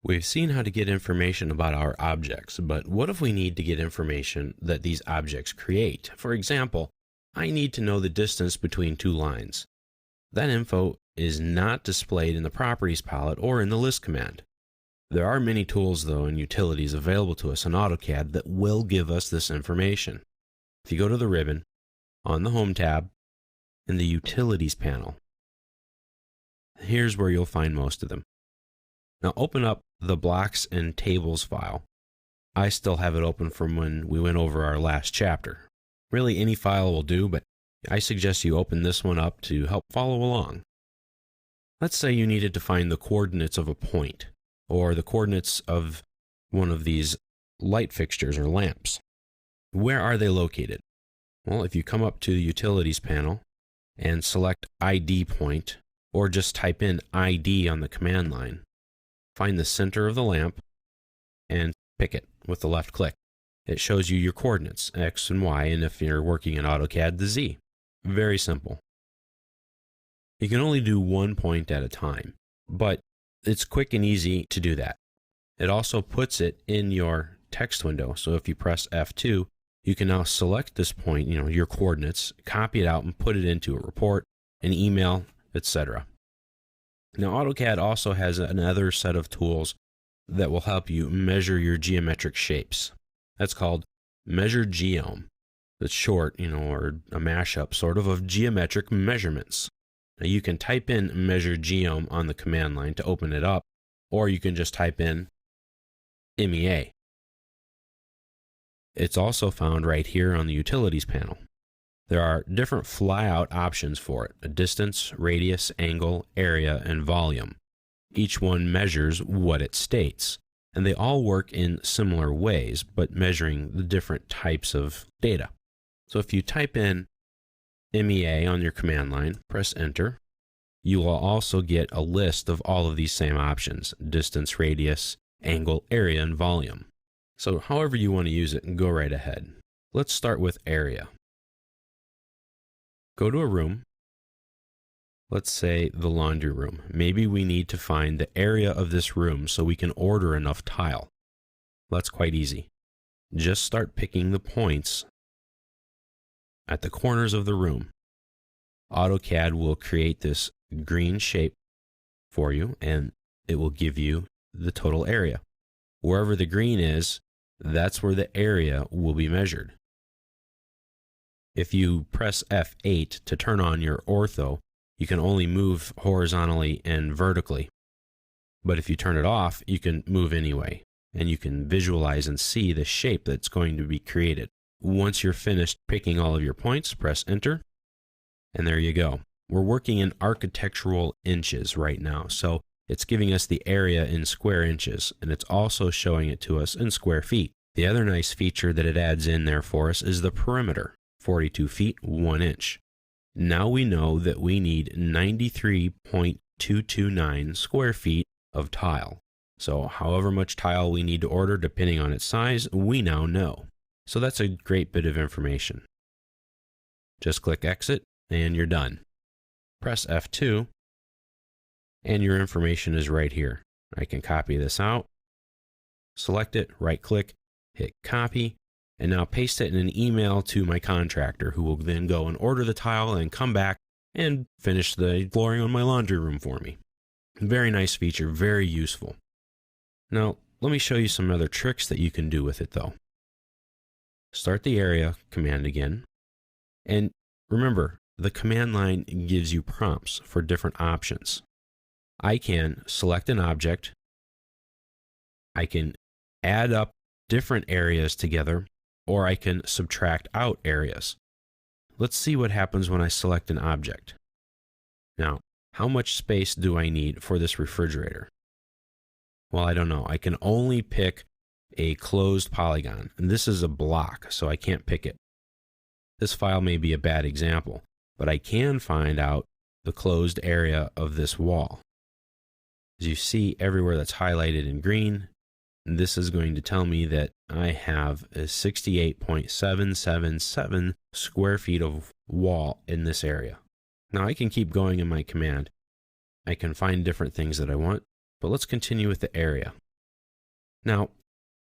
We've seen how to get information about our objects, but what if we need to get information that these objects create? For example, I need to know the distance between two lines. That info is not displayed in the Properties palette or in the List command. There are many tools, though, and utilities available to us in AutoCAD that will give us this information. If you go to the ribbon, on the Home tab, in the Utilities panel, here's where you'll find most of them. Now open up the Blocks and Tables file. I still have it open from when we went over our last chapter. Really, any file will do, but I suggest you open this one up to help follow along. Let's say you needed to find the coordinates of a point, or the coordinates of one of these light fixtures or lamps. Where are they located? Well, if you come up to the Utilities panel and select ID point, or just type in ID on the command line, find the center of the lamp and pick it with the left click. It shows you your coordinates, X and Y, and if you're working in AutoCAD, the Z. Very simple. You can only do one point at a time, but it's quick and easy to do that. It also puts it in your text window, so if you press F2, you can now select this point, your coordinates, copy it out and put it into a report, an email, etc. Now, AutoCAD also has another set of tools that will help you measure your geometric shapes. That's called Measure Geom. It's short, or a mashup sort of geometric measurements. Now, you can type in Measure Geom on the command line to open it up, or you can just type in MEA. It's also found right here on the Utilities panel. There are different flyout options for it: a distance, radius, angle, area, and volume. Each one measures what it states, and they all work in similar ways, but measuring the different types of data. So if you type in MEA on your command line, press enter, you will also get a list of all of these same options: distance, radius, angle, area, and volume. So however you want to use it, go right ahead. Let's start with area. Go to a room, let's say the laundry room. Maybe we need to find the area of this room so we can order enough tile. That's quite easy. Just start picking the points at the corners of the room. AutoCAD will create this green shape for you, and it will give you the total area. Wherever the green is, that's where the area will be measured. If you press F8 to turn on your ortho, you can only move horizontally and vertically. But if you turn it off, you can move anyway, and you can visualize and see the shape that's going to be created. Once you're finished picking all of your points, press enter, and there you go. We're working in architectural inches right now, so it's giving us the area in square inches, and it's also showing it to us in square feet. The other nice feature that it adds in there for us is the perimeter. 42 feet, 1 inch. Now we know that we need 93.229 square feet of tile. So however much tile we need to order depending on its size, we now know. So that's a great bit of information. Just click exit and you're done. Press F2 and your information is right here. I can copy this out, select it, right click, hit copy, and now paste it in an email to my contractor, who will then go and order the tile and come back and finish the flooring on my laundry room for me. Very nice feature, very useful. Now, let me show you some other tricks that you can do with it though. Start the area command again. And remember, the command line gives you prompts for different options. I can select an object. I can add up different areas together, or I can subtract out areas. Let's see what happens when I select an object. Now, how much space do I need for this refrigerator? Well, I don't know. I can only pick a closed polygon, and this is a block, so I can't pick it. This file may be a bad example, but I can find out the closed area of this wall. As you see, everywhere that's highlighted in green, this is going to tell me that I have a 68.777 square feet of wall in this area. Now I can keep going in my command. I can find different things that I want, but let's continue with the area. Now,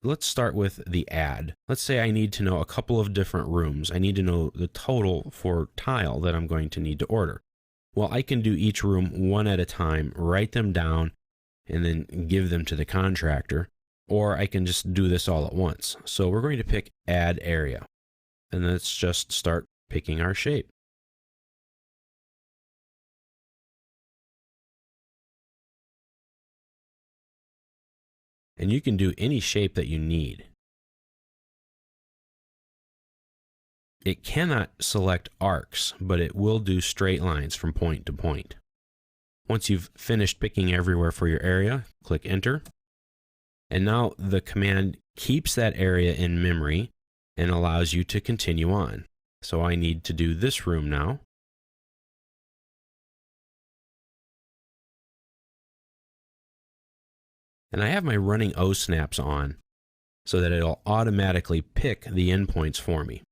let's start with the add. Let's say I need to know a couple of different rooms. I need to know the total for tile that I'm going to need to order. Well, I can do each room one at a time, write them down, and then give them to the contractor, or I can just do this all at once. So we're going to pick add area, and let's just start picking our shape. And you can do any shape that you need. It cannot select arcs, but it will do straight lines from point to point. Once you've finished picking everywhere for your area, click Enter. And now the command keeps that area in memory and allows you to continue on. So I need to do this room now. And I have my running O snaps on so that it'll automatically pick the endpoints for me.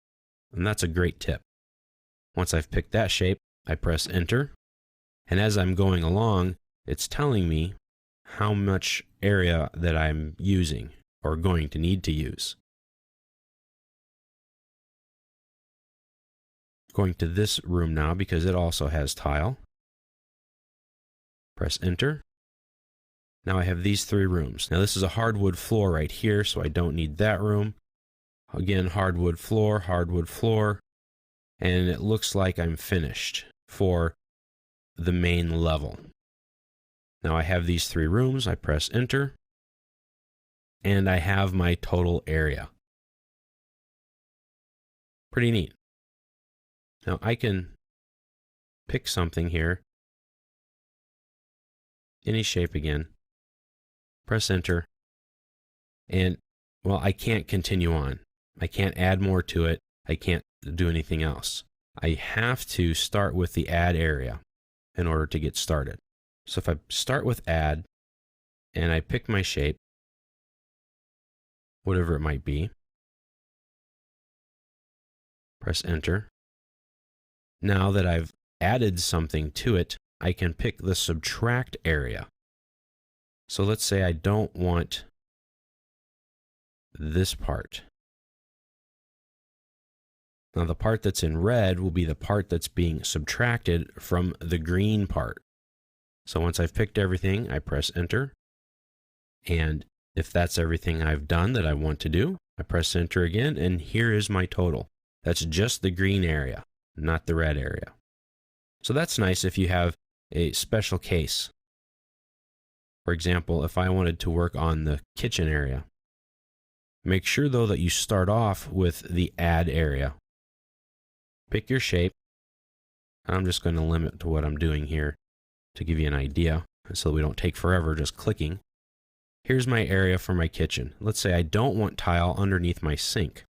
And that's a great tip. Once I've picked that shape, I press Enter. And as I'm going along, it's telling me how much area that I'm using or going to need to use. Going to this room now because it also has tile. Press Enter. Now I have these 3 rooms. Now this is a hardwood floor right here, so I don't need that room. Again, hardwood floor, and it looks like I'm finished for the main level. Now I have these 3 rooms. I press Enter, and I have my total area. Pretty neat. Now I can pick something here, any shape again, press Enter, and well, I can't continue on. I can't add more to it. I can't do anything else. I have to start with the add area in order to get started. So if I start with add and I pick my shape, whatever it might be, press Enter. Now that I've added something to it, I can pick the subtract area. So let's say I don't want this part. Now the part that's in red will be the part that's being subtracted from the green part. So once I've picked everything, I press Enter. And if that's everything I've done that I want to do, I press Enter again, and here is my total. That's just the green area, not the red area. So that's nice if you have a special case. For example, if I wanted to work on the kitchen area, make sure though that you start off with the add area. Pick your shape. I'm just going to limit to what I'm doing here to give you an idea so we don't take forever just clicking. Here's my area for my kitchen. Let's say I don't want tile underneath my sink.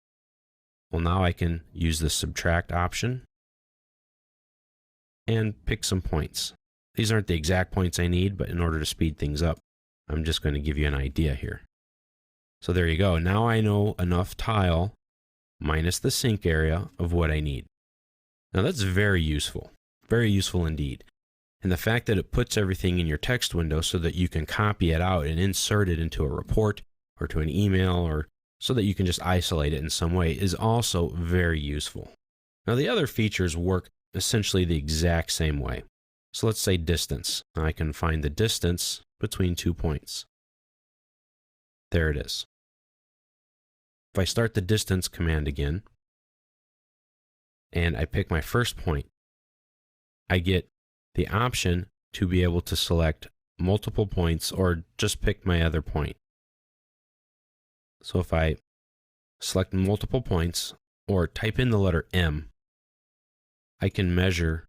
Well, now I can use the subtract option and pick some points. These aren't the exact points I need, but in order to speed things up, I'm just going to give you an idea here. So there you go. Now I know enough tile minus the sink area of what I need. Now that's very useful indeed. And the fact that it puts everything in your text window so that you can copy it out and insert it into a report or to an email or so that you can just isolate it in some way is also very useful. Now the other features work essentially the exact same way. So let's say distance. I can find the distance between 2 points. There it is. If I start the distance command again, and I pick my first point, I get the option to be able to select multiple points or just pick my other point. So if I select multiple points or type in the letter M, I can measure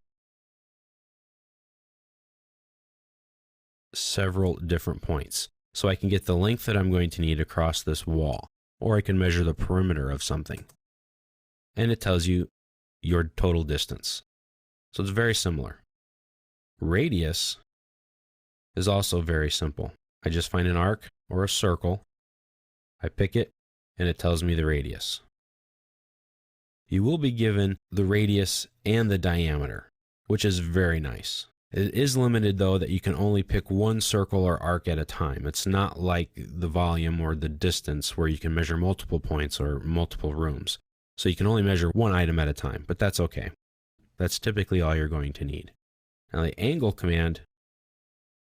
several different points. So I can get the length that I'm going to need across this wall, or I can measure the perimeter of something. And it tells you your total distance. So it's very similar. Radius is also very simple. I just find an arc or a circle, I pick it, and it tells me the radius. You will be given the radius and the diameter, which is very nice. It is limited though that you can only pick one circle or arc at a time. It's not like the volume or the distance where you can measure multiple points or multiple rooms. So you can only measure one item at a time, but that's okay. That's typically all you're going to need. Now the angle command,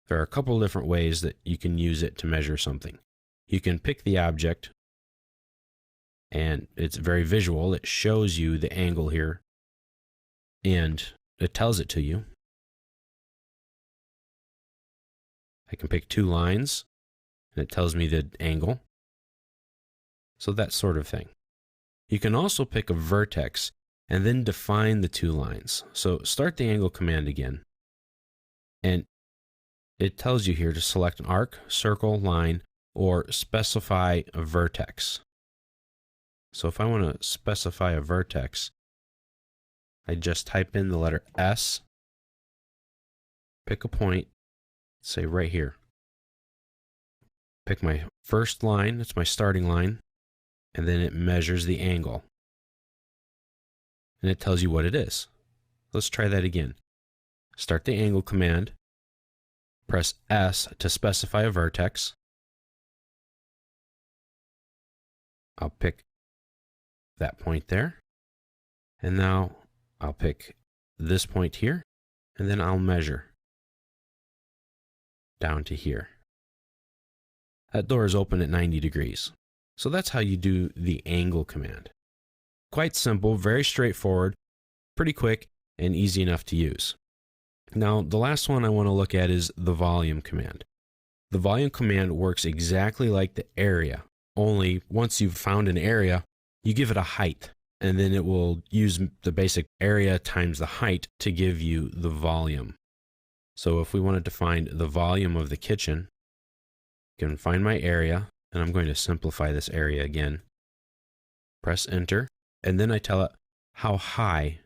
there are a couple of different ways that you can use it to measure something. You can pick the object, and it's very visual. It shows you the angle here, and it tells it to you. I can pick 2 lines, and it tells me the angle. So that sort of thing. You can also pick a vertex and then define the 2 lines. So start the angle command again, and it tells you here to select an arc, circle, line, or specify a vertex. So if I want to specify a vertex, I just type in the letter S, pick a point, say right here. Pick my first line, that's my starting line, and then it measures the angle. And it tells you what it is. Let's try that again. Start the angle command, press S to specify a vertex. I'll pick that point there. And now I'll pick this point here, and then I'll measure down to here. That door is open at 90 degrees. So that's how you do the angle command. Quite simple, very straightforward, pretty quick, and easy enough to use. Now, the last one I want to look at is the volume command. The volume command works exactly like the area, only once you've found an area, you give it a height, and then it will use the basic area times the height to give you the volume. So if we wanted to find the volume of the kitchen, I can find my area, and I'm going to simplify this area again. Press enter, and then I tell it how high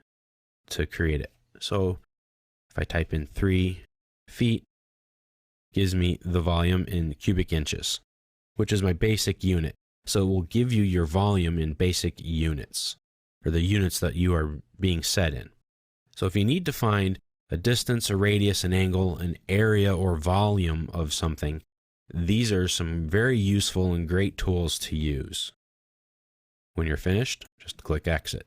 to create it. So if I type in 3 feet, it gives me the volume in cubic inches, which is my basic unit. So it will give you your volume in basic units, or the units that you are being set in. So if you need to find a distance, a radius, an angle, an area, or volume of something, these are some very useful and great tools to use. When you're finished, just click Exit.